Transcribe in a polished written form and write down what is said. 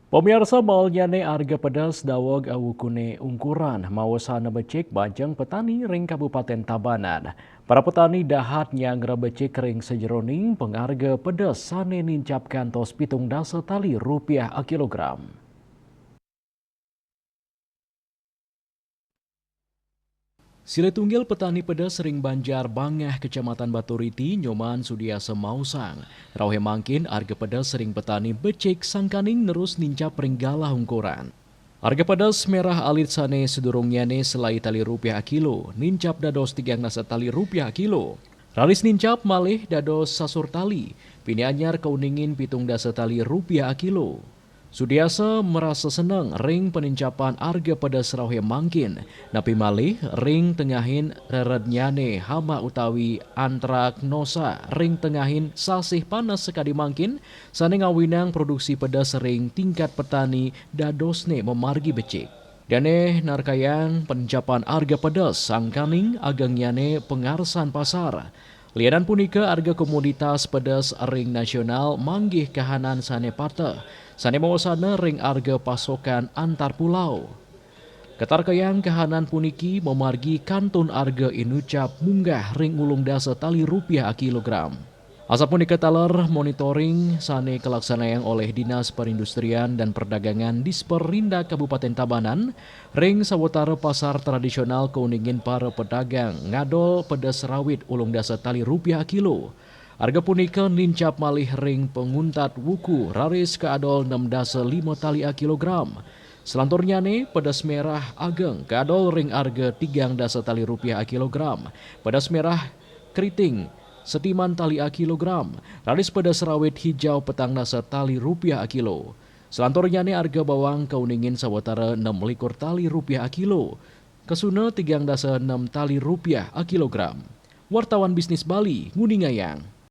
Pemirsa malnyane harga pedas dawag awukune ungkuran mawasana becek bajang petani ring Kabupaten Tabanan. Para petani dahat yang becek ring sejeroning pengharga pedas sane nincap kantos pitung dasa tali rupiah a kilogram. Sile tunggal petani pedas ring Banjar Bangah Kecamatan Baturiti Nyoman Sudiasa Mausang. Rauhe mangkin harga pedas ring petani becek sangkaning nerus nincap ring galah ungkuran. Harga pedas merah alit sane sedurungnyane selai tali rupiah a kilo, nincap dados 3 nasa tali rupiah a kilo. Ralis nincap malih dados sasur tali, pini anyar kauningin pitung dasa tali rupiah a kilo. Sudiasa merasa senang ring penincapan harga pedas rauhe mangkin, napi malih ring tengahin rerednyane hama utawi antraknosa ring tengahin sasih panas sekali mangkin, sane ngawinang produksi pedas ring tingkat petani dadosne memargi becik. Dane narkayang pencapan harga pedas sangkaning agangnyane pengarsan pasar. Lianan punika harga komoditas pedas ring nasional manggih kahanan sane patah. Sane mawasana ring harga pasokan antar pulau. Ketarkayang kahanan puniki memargi kantun harga inucap munggah ring ulung dasa tali rupiah a kilogram. Asapun taler monitoring sane kelaksanaan oleh Dinas Perindustrian dan Perdagangan Disperinda Kabupaten Tabanan, ring sawetara pasar tradisional keuningin para pedagang ngadol pedas rawit ulung dasa tali rupiah a kilo. Harga punika nincap malih ring penguntat wuku raris keadol 6 dasa 5 tali a kilogram. Selanturnyane pedas merah ageng keadol ring harga 3 dasa tali rupiah a kilogram. Pedas merah keriting setiman tali a kilogram, raris pedas rawit hijau petang dasa tali rupiah a kilo. Selanturnyane harga bawang kauningin sawetara 6 likur tali rupiah a kilo, kesuna 3 dasa 6 tali rupiah a kilogram. Wartawan Bisnis Bali, Nguningayang.